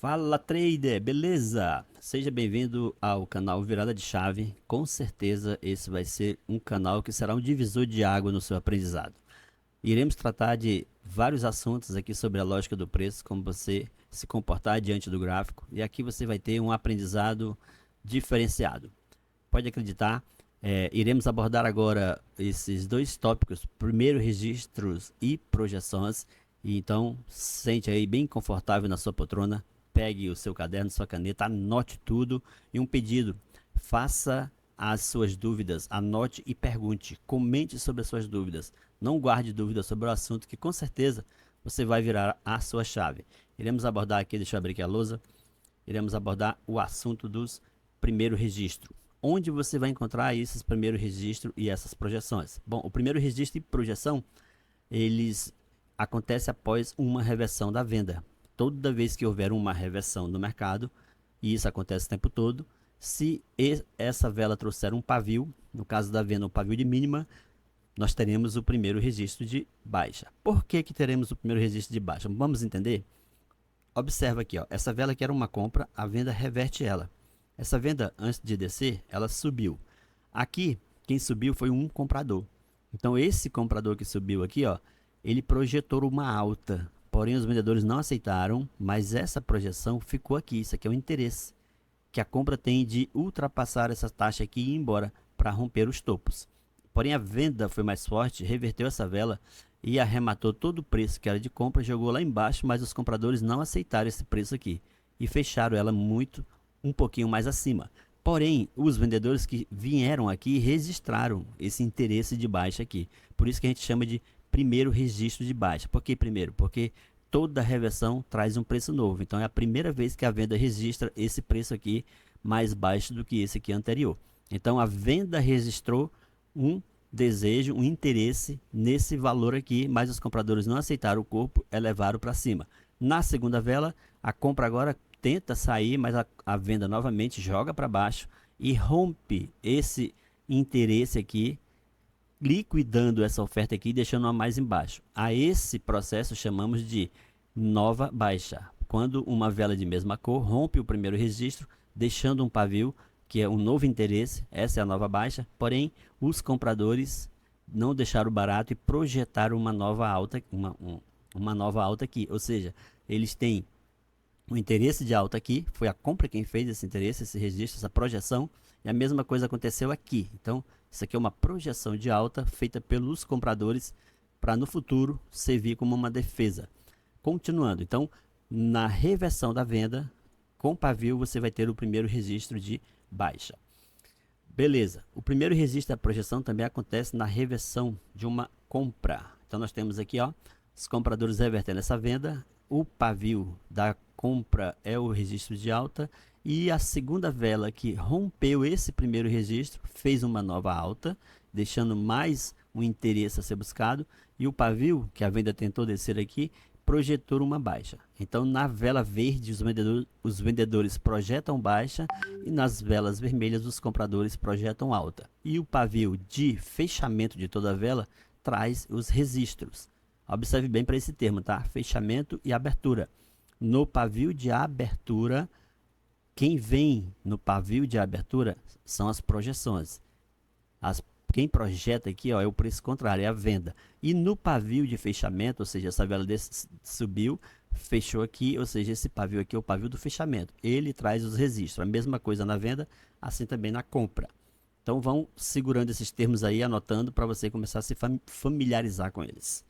Fala trader, beleza? Seja bem-vindo ao canal Virada de Chave. Com certeza esse vai ser um canal que será um divisor de água no seu aprendizado. Iremos tratar de vários assuntos aqui sobre a lógica do preço, como você se comportar diante do gráfico, e aqui você vai ter um aprendizado diferenciado. Pode acreditar, iremos abordar agora esses dois tópicos, primeiro registros e projeções. E então, sente aí bem confortável na sua poltrona, pegue o seu caderno, sua caneta, anote tudo e um pedido, faça as suas dúvidas, anote e pergunte, comente sobre as suas dúvidas. Não guarde dúvidas sobre o assunto que com certeza você vai virar a sua chave. Iremos abordar aqui, deixa eu abrir aqui a lousa, iremos abordar o assunto dos primeiro registro. Onde você vai encontrar esses primeiros registros e essas projeções? Bom, o primeiro registro e projeção, eles acontecem após uma reversão da venda. Toda vez que houver uma reversão no mercado, e isso acontece o tempo todo, se essa vela trouxer um pavio, no caso da venda um pavio de mínima, nós teremos o primeiro registro de baixa. Por que teremos o primeiro registro de baixa? Vamos entender? Observa aqui, ó, essa vela que era uma compra, a venda reverte ela. Essa venda, antes de descer, ela subiu. Aqui, quem subiu foi um comprador. Então, esse comprador que subiu aqui, ó, ele projetou uma alta. Porém, os vendedores não aceitaram, mas essa projeção ficou aqui. Isso aqui é o interesse que a compra tem de ultrapassar essa taxa aqui e ir embora para romper os topos. Porém, a venda foi mais forte, reverteu essa vela e arrematou todo o preço que era de compra, jogou lá embaixo, mas os compradores não aceitaram esse preço aqui e fecharam ela um pouquinho mais acima. Porém, os vendedores que vieram aqui registraram esse interesse de baixa aqui. Por isso que a gente chama de primeiro registro de baixa. Por que primeiro? Porque toda reversão traz um preço novo. Então é a primeira vez que a venda registra esse preço aqui mais baixo do que esse aqui anterior. Então a venda registrou um desejo, um interesse nesse valor aqui, mas os compradores não aceitaram o corpo, elevaram para cima. Na segunda vela, a compra agora tenta sair, mas a venda novamente joga para baixo e rompe esse interesse aqui, liquidando essa oferta aqui e deixando-a mais embaixo. A esse processo chamamos de nova baixa. Quando uma vela de mesma cor rompe o primeiro registro, deixando um pavio, que é um novo interesse, essa é a nova baixa, porém os compradores não deixaram barato e projetaram uma nova alta, uma nova alta aqui, ou seja, eles têm o interesse de alta aqui, foi a compra quem fez esse interesse, esse registro, essa projeção, e a mesma coisa aconteceu aqui. Então, isso aqui é uma projeção de alta feita pelos compradores para no futuro servir como uma defesa. Continuando, então, na reversão da venda, com pavio você vai ter o primeiro registro de baixa. Beleza, o primeiro registro da projeção também acontece na reversão de uma compra. Então, nós temos aqui, ó, os compradores revertendo essa venda, o pavio da compra é o registro de alta e a segunda vela que rompeu esse primeiro registro fez uma nova alta, deixando mais um interesse a ser buscado, e o pavio que a venda tentou descer aqui projetou uma baixa. Então na vela verde os vendedores projetam baixa e nas velas vermelhas os compradores projetam alta. E o pavio de fechamento de toda a vela traz os registros. Observe bem para esse termo, tá? Fechamento e abertura. No pavio de abertura, quem vem no pavio de abertura são as projeções. Quem projeta aqui, ó, é o preço contrário, é a venda. E no pavio de fechamento, ou seja, essa vela subiu, fechou aqui, ou seja, esse pavio aqui é o pavio do fechamento. Ele traz os registros. A mesma coisa na venda, assim também na compra. Então vão segurando esses termos aí, anotando para você começar a se familiarizar com eles.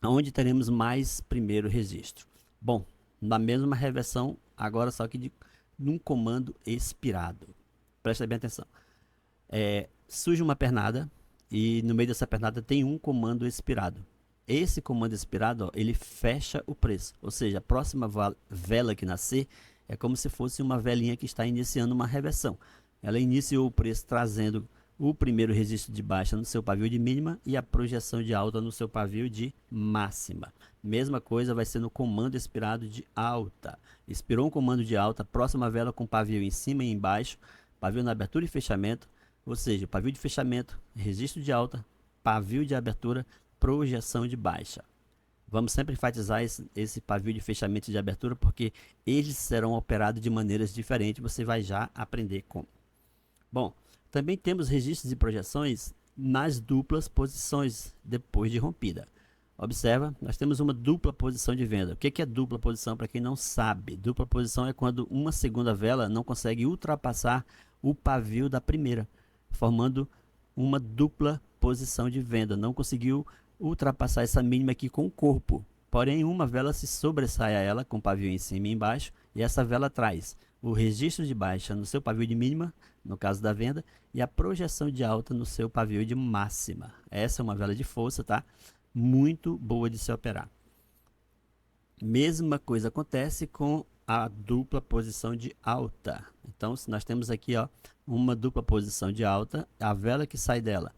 Onde teremos mais primeiro registro? Bom, na mesma reversão, agora só que num comando expirado. Presta bem atenção. Surge uma pernada e no meio dessa pernada tem um comando expirado. Esse comando expirado, ó, ele fecha o preço, ou seja, a próxima vela que nascer é como se fosse uma velinha que está iniciando uma reversão. Ela iniciou o preço trazendo o primeiro registro de baixa no seu pavio de mínima e a projeção de alta no seu pavio de máxima. Mesma coisa vai ser no comando expirado de alta. Expirou um comando de alta, próxima vela com pavio em cima e embaixo, pavio na abertura e fechamento, ou seja, pavio de fechamento, registro de alta, pavio de abertura, projeção de baixa. Vamos sempre enfatizar esse pavio de fechamento e de abertura, porque eles serão operados de maneiras diferentes. Você vai já aprender como. Bom, também temos registros e projeções nas duplas posições depois de rompida. Observa, nós temos uma dupla posição de venda. O que é dupla posição para quem não sabe? Dupla posição é quando uma segunda vela não consegue ultrapassar o pavio da primeira, formando uma dupla posição de venda. Não conseguiu ultrapassar essa mínima aqui com o corpo. Porém, uma vela se sobressai a ela com o pavio em cima e embaixo, e essa vela traz o registro de baixa no seu pavio de mínima, no caso da venda, e a projeção de alta no seu pavio de máxima. Essa é uma vela de força, tá? Muito boa de se operar. Mesma coisa acontece com a dupla posição de alta. Então, se nós temos aqui, ó, uma dupla posição de alta, a vela que sai dela,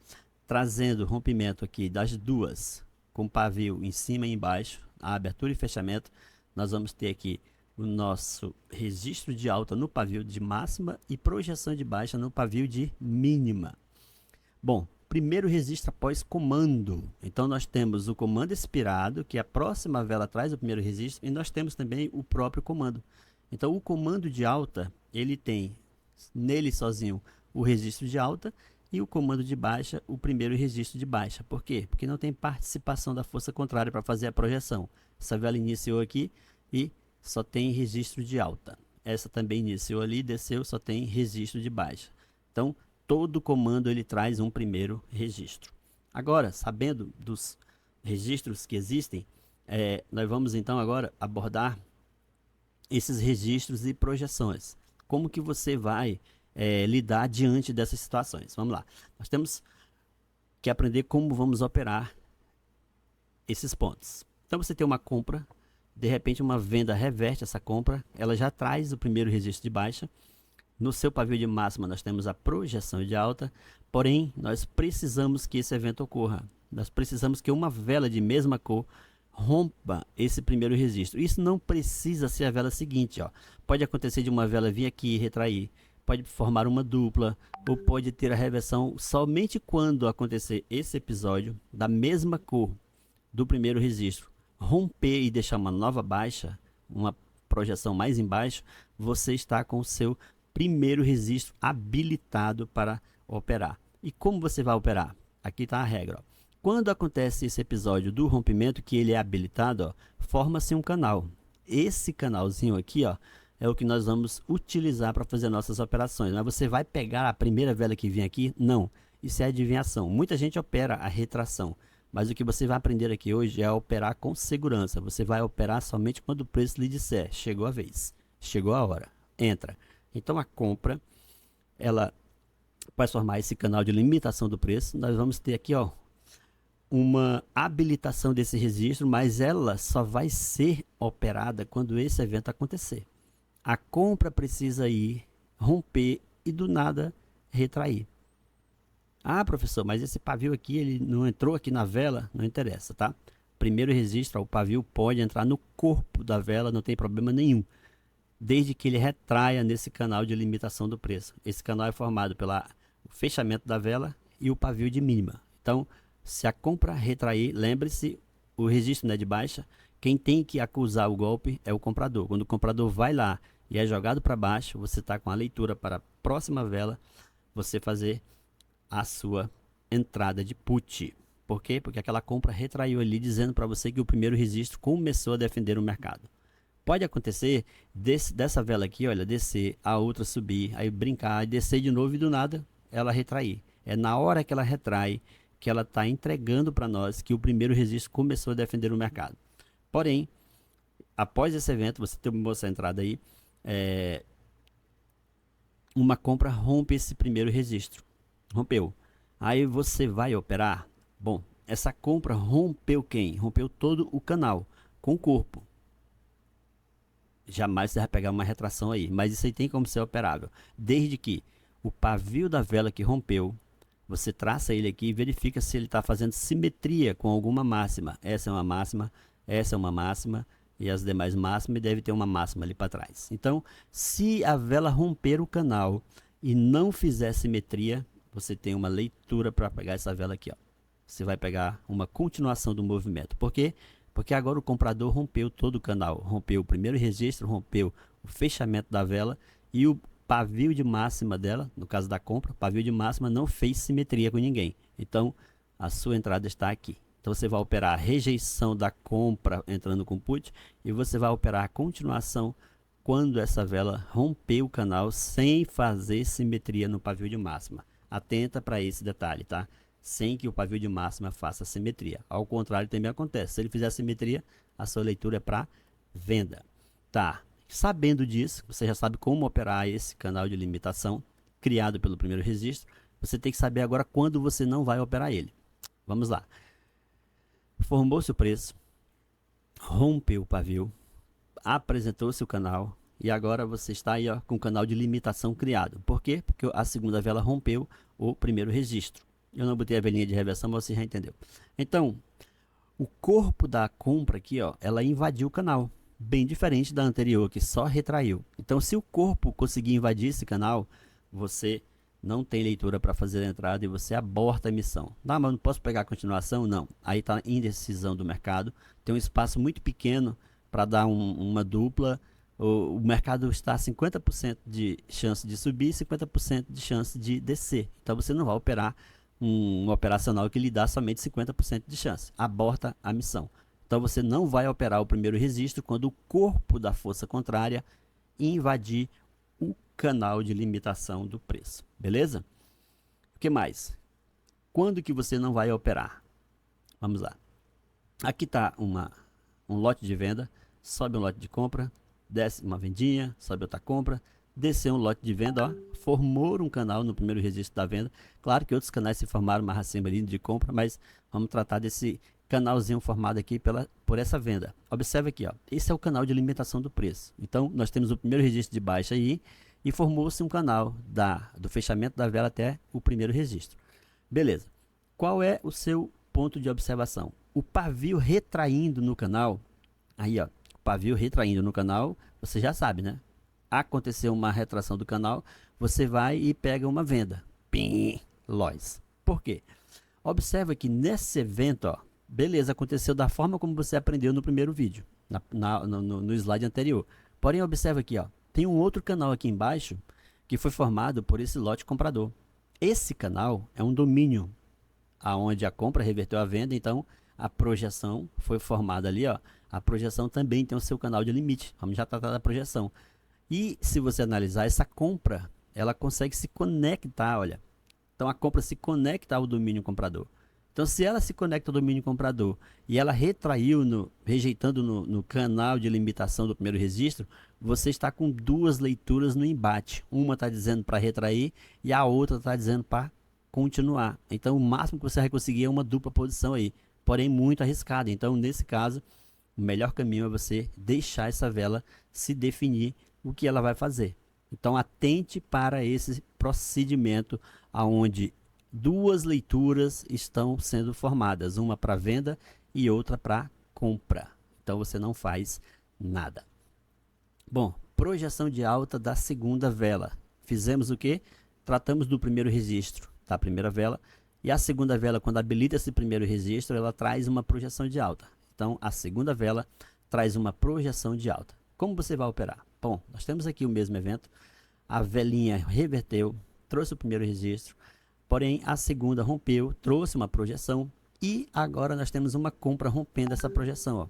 trazendo o rompimento aqui das duas, com pavio em cima e embaixo, a abertura e fechamento, nós vamos ter aqui o nosso registro de alta no pavio de máxima e projeção de baixa no pavio de mínima. Bom, primeiro registro após comando. Então nós temos o comando expirado, que a próxima vela traz o primeiro registro, e nós temos também o próprio comando. Então o comando de alta, ele tem nele sozinho o registro de alta, e o comando de baixa, o primeiro registro de baixa. Por quê? Porque não tem participação da força contrária para fazer a projeção. Essa vela iniciou aqui e só tem registro de alta. Essa também iniciou ali, desceu, só tem registro de baixa. Então, todo comando ele traz um primeiro registro. Agora, sabendo dos registros que existem, nós vamos então agora abordar esses registros e projeções. Como que você vai lidar diante dessas situações? Vamos lá. Nós temos que aprender como vamos operar esses pontos. Então você tem uma compra, de repente uma venda reverte essa compra, ela já traz o primeiro registro de baixa. No seu pavio de máxima nós temos a projeção de alta, porém nós precisamos que esse evento ocorra. Nós precisamos que uma vela de mesma cor rompa esse primeiro registro. Isso não precisa ser a vela seguinte, ó. Pode acontecer de uma vela vir aqui e retrair, pode formar uma dupla, ou pode ter a reversão somente quando acontecer esse episódio da mesma cor do primeiro registro, romper e deixar uma nova baixa, uma projeção mais embaixo, você está com o seu primeiro registro habilitado para operar. E como você vai operar? Aqui está a regra, ó. Quando acontece esse episódio do rompimento, que ele é habilitado, forma-se um canal. Esse canalzinho aqui, ó, é o que nós vamos utilizar para fazer nossas operações. Mas você vai pegar a primeira vela que vem aqui? Não. Isso é adivinhação. Muita gente opera a retração. Mas o que você vai aprender aqui hoje é operar com segurança. Você vai operar somente quando o preço lhe disser: chegou a vez, chegou a hora, entra. Então a compra, ela vai formar esse canal de limitação do preço. Nós vamos ter aqui, ó, uma habilitação desse registro, mas ela só vai ser operada quando esse evento acontecer. A compra precisa ir, romper e do nada retrair. Ah, professor, mas esse pavio aqui, ele não entrou aqui na vela? Não interessa, tá? Primeiro registro, o pavio pode entrar no corpo da vela, não tem problema nenhum, desde que ele retraia nesse canal de limitação do preço. Esse canal é formado pelo fechamento da vela e o pavio de mínima. Então, se a compra retrair, lembre-se, o registro não é de baixa, quem tem que acusar o golpe é o comprador. Quando o comprador vai lá e é jogado para baixo, você está com a leitura para a próxima vela, você fazer a sua entrada de put. Por quê? Porque aquela compra retraiu ali, dizendo para você que o primeiro registro começou a defender o mercado. Pode acontecer dessa vela aqui, olha, descer, a outra subir, aí brincar, descer de novo e do nada ela retrair. É na hora que ela retrai que ela está entregando para nós que o primeiro registro começou a defender o mercado. Porém, após esse evento, você tem uma essa entrada aí, uma compra rompe esse primeiro registro. Rompeu. Aí você vai operar. Bom, essa compra rompeu quem? Rompeu todo o canal com o corpo. Jamais você vai pegar uma retração aí, mas isso aí tem como ser operável, desde que o pavio da vela que rompeu, você traça ele aqui e verifica se ele está fazendo simetria com alguma máxima. Essa é uma máxima, essa é uma máxima e as demais máximas, deve ter uma máxima ali para trás. Então, se a vela romper o canal e não fizer simetria, você tem uma leitura para pegar essa vela aqui, ó. Você vai pegar uma continuação do movimento. Por quê? Porque agora o comprador rompeu todo o canal, rompeu o primeiro registro, rompeu o fechamento da vela e o pavio de máxima dela, no caso da compra, o pavio de máxima não fez simetria com ninguém. Então, a sua entrada está aqui. Então, você vai operar a rejeição da compra entrando com put e você vai operar a continuação quando essa vela romper o canal sem fazer simetria no pavio de máxima. Atenta para esse detalhe, tá? Sem que o pavio de máxima faça simetria. Ao contrário, também acontece. Se ele fizer simetria, a sua leitura é para venda. Tá. Sabendo disso, você já sabe como operar esse canal de limitação criado pelo primeiro registro. Você tem que saber agora quando você não vai operar ele. Vamos lá. Formou-se o preço, rompeu o pavio, apresentou-se o canal e agora você está aí ó, com o canal de limitação criado. Por quê? Porque a segunda vela rompeu o primeiro registro. Eu não botei a velinha de reversão, mas você já entendeu. Então, o corpo da compra aqui, ó, ela invadiu o canal. Bem diferente da anterior, que só retraiu. Então, se o corpo conseguir invadir esse canal, você não tem leitura para fazer a entrada e você aborta a emissão. Não, mas não posso pegar a continuação? Não. Aí está a indecisão do mercado. Tem um espaço muito pequeno para dar uma dupla. O mercado está a 50% de chance de subir e 50% de chance de descer. Então, você não vai operar um operacional que lhe dá somente 50% de chance. Aborta a missão. Então você não vai operar o primeiro registro quando o corpo da força contrária invadir o canal de limitação do preço. Beleza? O que mais? Quando que você não vai operar? Vamos lá. Aqui está um lote de venda, sobe um lote de compra, desce uma vendinha, sobe outra compra, desceu um lote de venda, ó, formou um canal no primeiro registro da venda. Claro que outros canais se formaram mais acima ali de compra, mas vamos tratar desse canalzinho formado aqui por essa venda. Observe aqui, ó, esse é o canal de limitação do preço. Então, nós temos o primeiro registro de baixa aí e formou-se um canal do fechamento da vela até o primeiro registro. Beleza. Qual é o seu ponto de observação? O pavio retraindo no canal, aí ó, o pavio retraindo no canal, você já sabe, né? Aconteceu uma retração do canal, você vai e pega uma venda. Pim, loss. Por quê? Observa que nesse evento, ó, beleza, aconteceu da forma como você aprendeu no primeiro vídeo, no slide anterior. Porém, observa aqui, ó, tem um outro canal aqui embaixo que foi formado por esse lote comprador. Esse canal é um domínio, aonde a compra reverteu a venda, então a projeção foi formada ali, ó. A projeção também tem o seu canal de limite. Vamos já tratar da projeção. E se você analisar essa compra, ela consegue se conectar, olha. Então a compra se conecta ao domínio comprador. Então, se ela se conecta ao domínio comprador e ela retraiu, rejeitando no canal de limitação do primeiro registro, você está com duas leituras no embate. Uma está dizendo para retrair e a outra está dizendo para continuar. Então, o máximo que você vai conseguir é uma dupla posição aí, porém muito arriscada. Então, nesse caso, o melhor caminho é você deixar essa vela se definir o que ela vai fazer. Então, atente para esse procedimento onde duas leituras estão sendo formadas, uma para venda e outra para compra. Então você não faz nada. Bom, projeção de alta da segunda vela. Fizemos o que? Tratamos do primeiro registro da primeira vela e a segunda vela, quando habilita esse primeiro registro, ela traz uma projeção de alta. Então a segunda vela traz uma projeção de alta. Como você vai operar? Bom, nós temos aqui o mesmo evento, a velinha reverteu, trouxe o primeiro registro, porém a segunda rompeu, trouxe uma projeção e agora nós temos uma compra rompendo essa projeção. Ó.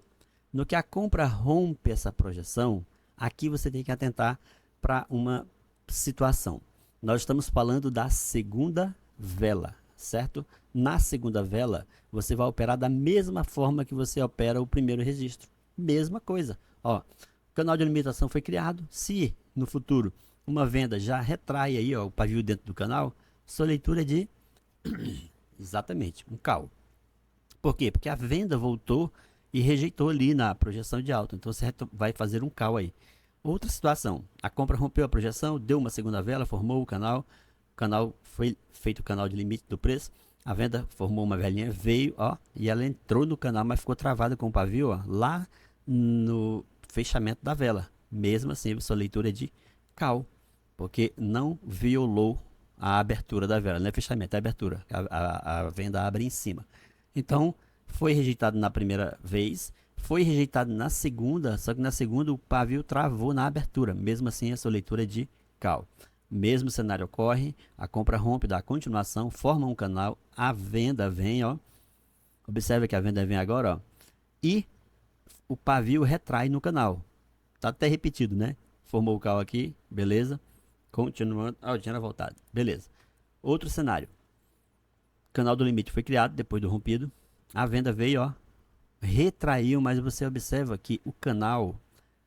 No que a compra rompe essa projeção, aqui você tem que atentar para uma situação. Nós estamos falando da segunda vela, certo? Na segunda vela, você vai operar da mesma forma que você opera o primeiro registro. Mesma coisa. Ó, o canal de limitação foi criado. Se no futuro uma venda já retrai aí, ó, o pavio dentro do canal, sua leitura é de exatamente um call. Por quê? Porque a venda voltou e rejeitou ali na projeção de alta. Então você vai fazer um call aí. Outra situação, a compra rompeu a projeção, deu uma segunda vela, formou o canal foi feito o canal de limite do preço, a venda formou uma velinha, veio, ó, e ela entrou no canal, mas ficou travada com o pavio, ó, lá no fechamento da vela. Mesmo assim, sua leitura é de call, porque não violou a abertura da vela, não é fechamento, é abertura, a venda abre em cima. Então, foi rejeitado na primeira vez, Foi rejeitado na segunda, só que na segunda o pavio travou na abertura. Mesmo assim, essa leitura é de cal. Mesmo cenário ocorre, a compra rompe, dá continuação, forma um canal, a venda vem, ó. Observe que a venda vem agora, ó. E o pavio retrai no canal. Tá até repetido, né? Formou o cal aqui, beleza. Continuando, ó, tinha voltado, beleza. Outro cenário. Canal do limite foi criado depois do rompido. A venda veio, ó. Retraiu, mas você observa que o canal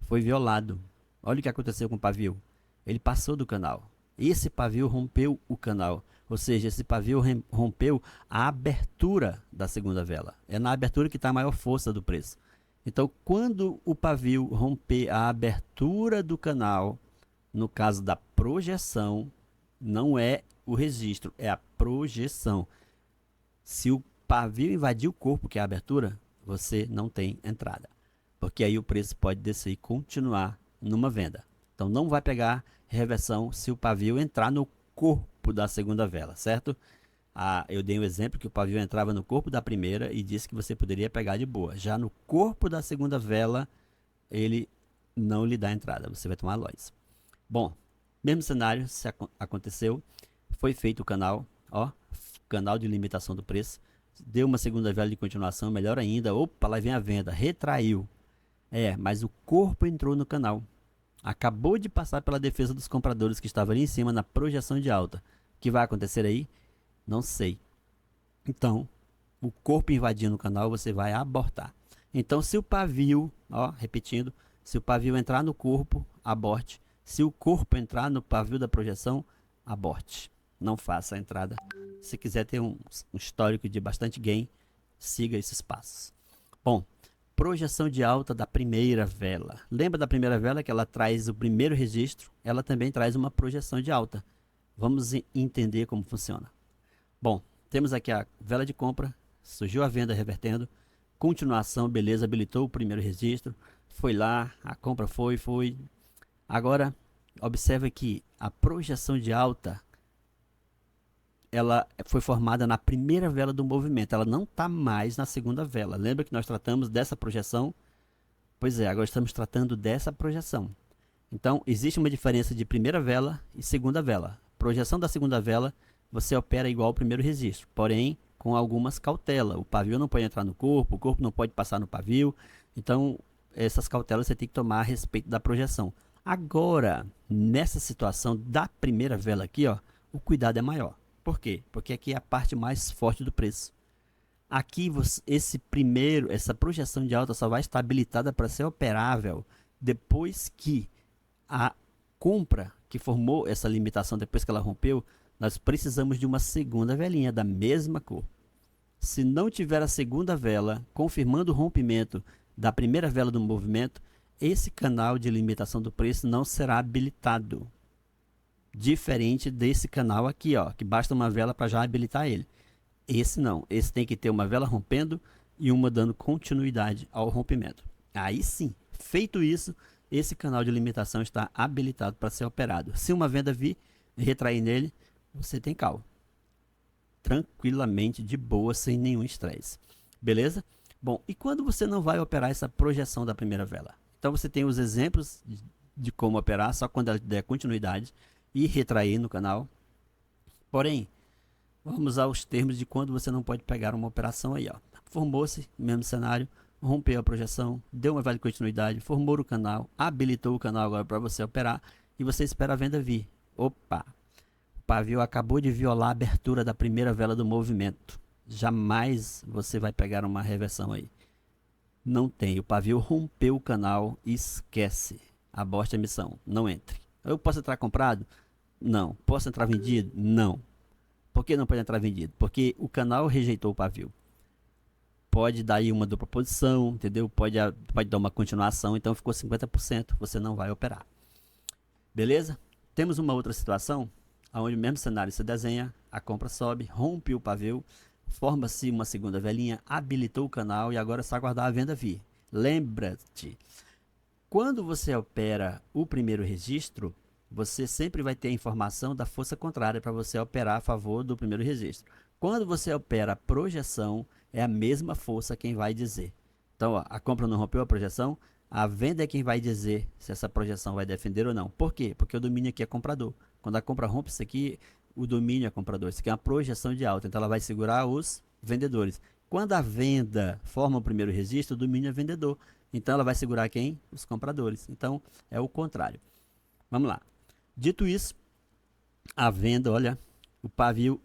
foi violado. Olha o que aconteceu com o pavio. Ele passou do canal. Esse pavio rompeu o canal. Ou seja, esse pavio rompeu a abertura da segunda vela. É na abertura que está a maior força do preço. Então, quando o pavio romper a abertura do canal, no caso da projeção, não é o registro, é a projeção. Se o pavio invadir o corpo, que é a abertura, você não tem entrada. Porque aí o preço pode descer e continuar numa venda. Então não vai pegar reversão se o pavio entrar no corpo da segunda vela, certo? Eu dei um exemplo que o pavio entrava no corpo da primeira e disse que você poderia pegar de boa. Já no corpo da segunda vela, ele não lhe dá entrada, você vai tomar loss. Bom, mesmo cenário, se aconteceu, foi feito o canal, ó, canal de limitação do preço, deu uma segunda vela de continuação, melhor ainda, opa, lá vem a venda, retraiu. Mas o corpo entrou no canal. Acabou de passar pela defesa dos compradores que estavam ali em cima na projeção de alta. O que vai acontecer aí? Não sei. Então, o corpo invadindo o canal, você vai abortar. Então, se o pavio, ó, repetindo, se o pavio entrar no corpo, aborte. Se o corpo entrar no pavio da projeção, aborte. Não faça a entrada. Se quiser ter um histórico de bastante gain, siga esses passos. Bom, projeção de alta da primeira vela. Lembra da primeira vela que ela traz o primeiro registro? Ela também traz uma projeção de alta. Vamos entender como funciona. Bom, temos aqui a vela de compra, surgiu a venda revertendo, continuação, beleza, habilitou o primeiro registro, foi lá, a compra foi. Agora, observe que a projeção de alta, ela foi formada na primeira vela do movimento, ela não está mais na segunda vela. Lembra que nós tratamos dessa projeção? Pois é, agora estamos tratando dessa projeção. Então, existe uma diferença de primeira vela e segunda vela. Projeção da segunda vela, você opera igual ao primeiro registro, porém com algumas cautelas. O pavio não pode entrar no corpo, o corpo não pode passar no pavio. Então, essas cautelas você tem que tomar a respeito da projeção. Agora, nessa situação da primeira vela aqui, ó, o cuidado é maior. Por quê? Porque aqui é a parte mais forte do preço. Aqui, essa projeção de alta só vai estar habilitada para ser operável depois que a compra que formou essa limitação, depois que ela rompeu, nós precisamos de uma segunda velinha da mesma cor. Se não tiver a segunda vela confirmando o rompimento da primeira vela do movimento, esse canal de limitação do preço não será habilitado. Diferente desse canal aqui, ó, que basta uma vela para já habilitar ele. Esse não, esse tem que ter uma vela rompendo e uma dando continuidade ao rompimento. Aí sim, feito isso, esse canal de limitação está habilitado para ser operado. Se uma venda vir e retrair nele, você tem cal. Tranquilamente, de boa, sem nenhum estresse. Beleza? Bom, e quando você não vai operar essa projeção da primeira vela? Então você tem os exemplos de como operar, só quando ela der continuidade e retrair no canal. Porém, vamos aos termos de quando você não pode pegar uma operação aí, ó. Formou-se, mesmo cenário, rompeu a projeção, deu uma vela de continuidade, formou o canal, habilitou o canal agora para você operar e você espera a venda vir. Opa! O pavio acabou de violar a abertura da primeira vela do movimento. Jamais você vai pegar uma reversão aí. Não tem. O pavio rompeu o canal, esquece. Aborte a missão. Não entre. Eu posso entrar comprado? Não. Posso entrar vendido? Não. Por que não pode entrar vendido? Porque o canal rejeitou o pavio. Pode dar aí uma dupla posição, entendeu? Pode dar uma continuação, então ficou 50%. Você não vai operar. Beleza? Temos uma outra situação, onde o mesmo cenário se desenha, a compra sobe, rompe o pavio, forma-se uma segunda velinha, habilitou o canal e agora é só aguardar a venda vir. Lembra-te, quando você opera o primeiro registro, você sempre vai ter a informação da força contrária para você operar a favor do primeiro registro. Quando você opera a projeção, é a mesma força quem vai dizer. Então, ó, a compra não rompeu a projeção, a venda é quem vai dizer se essa projeção vai defender ou não. Por quê? Porque o domínio aqui é comprador. Quando a compra rompe isso aqui, o domínio é comprador. Isso aqui é uma projeção de alta, então ela vai segurar os vendedores. Quando a venda forma o primeiro registro, o domínio é vendedor. Então ela vai segurar quem? Os compradores. Então é o contrário. Vamos lá. Dito isso, a venda, olha, o pavio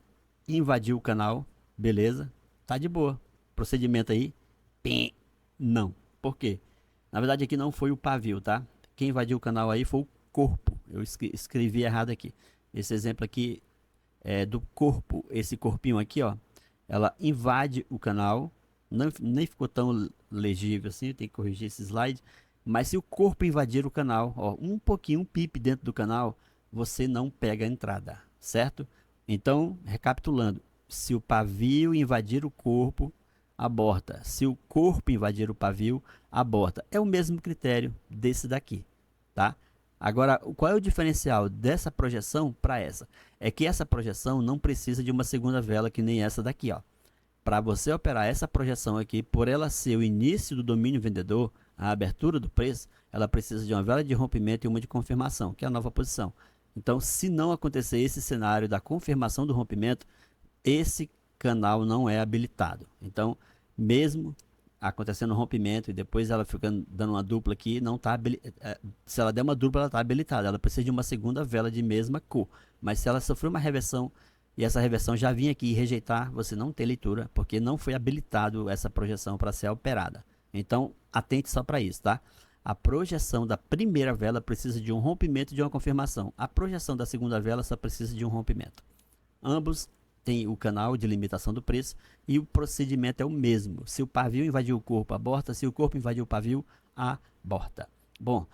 invadiu o canal, beleza, tá de boa. Procedimento aí, pim, não. Por quê? Na verdade aqui não foi o pavio, tá? Quem invadiu o canal aí foi o corpo. Eu escrevi errado aqui. Esse exemplo aqui é do corpo. Esse corpinho aqui, ó, ela invade o canal. Não, nem ficou tão legível assim, tem que corrigir esse slide. Mas se o corpo invadir o canal, ó, um pouquinho, um pip dentro do canal, você não pega a entrada, certo? Então, recapitulando, se o pavio invadir o corpo, aborta. Se o corpo invadir o pavio, aborta. É o mesmo critério desse daqui, tá? Agora, qual é o diferencial dessa projeção para essa? É que essa projeção não precisa de uma segunda vela que nem essa daqui, ó. Para você operar essa projeção aqui, por ela ser o início do domínio vendedor, a abertura do preço, ela precisa de uma vela de rompimento e uma de confirmação, que é a nova posição. Então, se não acontecer esse cenário da confirmação do rompimento, esse canal não é habilitado. Então, mesmo acontecendo um rompimento e depois ela ficando dando uma dupla aqui, não tá se ela der uma dupla, ela está habilitada. Ela precisa de uma segunda vela de mesma cor. Mas se ela sofrer uma reversão e essa reversão já vir aqui e rejeitar, você não tem leitura, porque não foi habilitado essa projeção para ser operada. Então, atente só para isso, tá? A projeção da primeira vela precisa de um rompimento e de uma confirmação. A projeção da segunda vela só precisa de um rompimento. Ambos têm o canal de limitação do preço e o procedimento é o mesmo. Se o pavio invadir o corpo, aborta. Se o corpo invadir o pavio, aborta. Bom,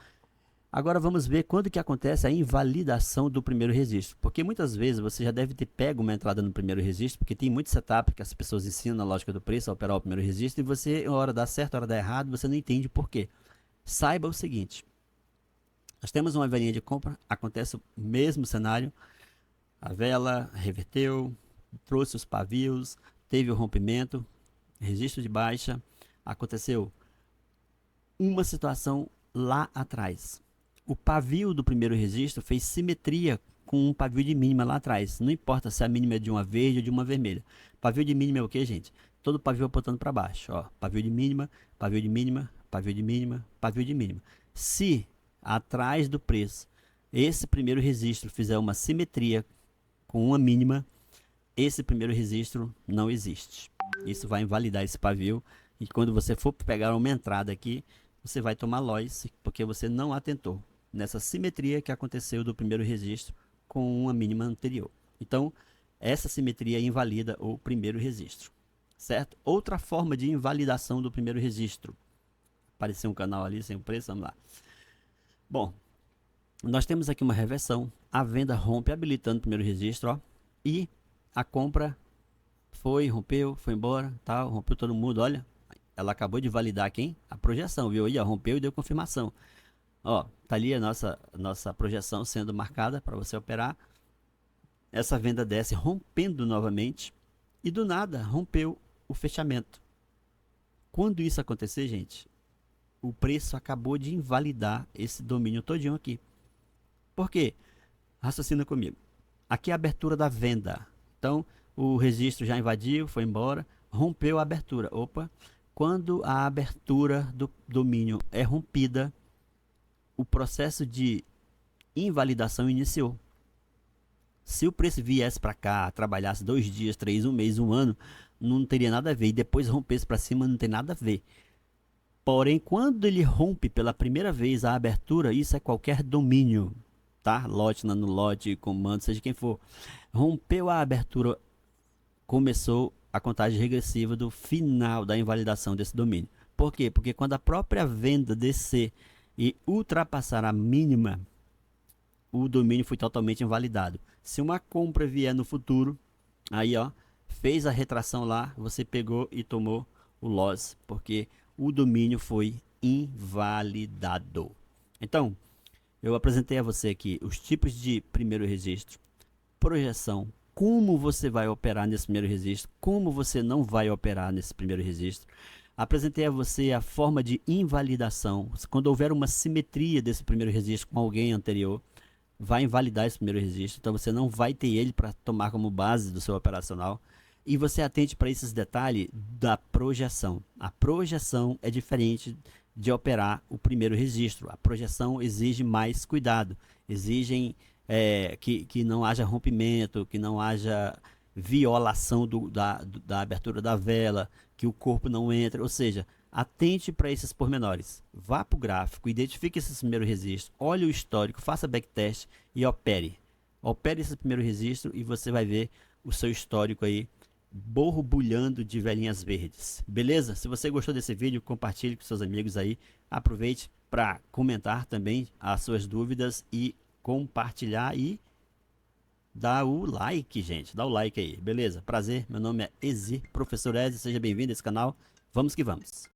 agora vamos ver quando que acontece a invalidação do primeiro registro. Porque muitas vezes você já deve ter pego uma entrada no primeiro registro, porque tem muito setup que as pessoas ensinam na lógica do preço a operar o primeiro registro e você, uma hora dá certo, uma hora dá errado, você não entende por quê. Saiba o seguinte, nós temos uma velinha de compra, acontece o mesmo cenário, a vela reverteu, trouxe os pavios, teve o rompimento, registro de baixa, aconteceu uma situação lá atrás. O pavio do primeiro registro fez simetria com um pavio de mínima lá atrás, não importa se a mínima é de uma verde ou de uma vermelha. Pavio de mínima é o que, gente? Todo pavio apontando para baixo, ó, pavio de mínima, pavio de mínima, pavio de mínima, pavio de mínima. Se atrás do preço esse primeiro registro fizer uma simetria com uma mínima, esse primeiro registro não existe. Isso vai invalidar esse pavio e quando você for pegar uma entrada aqui, você vai tomar loss porque você não atentou nessa simetria que aconteceu do primeiro registro com uma mínima anterior. Então, essa simetria invalida o primeiro registro, certo? Outra forma de invalidação do primeiro registro. Apareceu um canal ali sem o preço, vamos lá. Bom, nós temos aqui uma reversão, a venda rompe habilitando o primeiro registro, ó, e a compra foi, rompeu, foi embora, tal, rompeu todo mundo, olha, ela acabou de validar quem? A projeção, viu aí, ó, rompeu e deu confirmação. Ó, tá ali a nossa projeção sendo marcada para você operar. Essa venda desce rompendo novamente e do nada rompeu o fechamento. Quando isso acontecer, gente, o preço acabou de invalidar esse domínio todinho aqui. Por quê? Raciocina comigo. Aqui é a abertura da venda. Então, o registro já invadiu, foi embora, rompeu a abertura. Opa, quando a abertura do domínio é rompida, o processo de invalidação iniciou. Se o preço viesse para cá, trabalhasse 2 dias, 3, um mês, um ano, não teria nada a ver. E depois rompesse para cima, não tem nada a ver. Porém, quando ele rompe pela primeira vez a abertura, isso é qualquer domínio, tá? Lote, nanolote, comando, seja quem for. Rompeu a abertura, começou a contagem regressiva do final da invalidação desse domínio. Por quê? Porque quando a própria venda descer e ultrapassar a mínima, o domínio foi totalmente invalidado. Se uma compra vier no futuro, aí ó, fez a retração lá, você pegou e tomou o loss, porque o domínio foi invalidado. Então, eu apresentei a você aqui os tipos de primeiro registro, projeção, como você vai operar nesse primeiro registro, como você não vai operar nesse primeiro registro, Apresentei a você a forma de invalidação. Quando houver uma simetria desse primeiro registro com alguém anterior, vai invalidar esse primeiro registro. Então você não vai ter ele para tomar como base do seu operacional. E você atente para esses detalhes da projeção. A projeção é diferente de operar o primeiro registro. A projeção exige mais cuidado, exigem que não haja rompimento, que não haja violação da abertura da vela, que o corpo não entre, ou seja, atente para esses pormenores. Vá para o gráfico, identifique esses primeiros registros, olhe o histórico, faça backtest e opere. Opere esse primeiro registro e você vai ver o seu histórico aí borbulhando de velhinhas verdes. Beleza? Se você gostou desse vídeo, compartilhe com seus amigos aí. Aproveite para comentar também as suas dúvidas e compartilhar e dar o like, gente. Dá o like aí. Beleza? Prazer. Meu nome é Ezi, professor Ezi. Seja bem-vindo a esse canal. Vamos que vamos.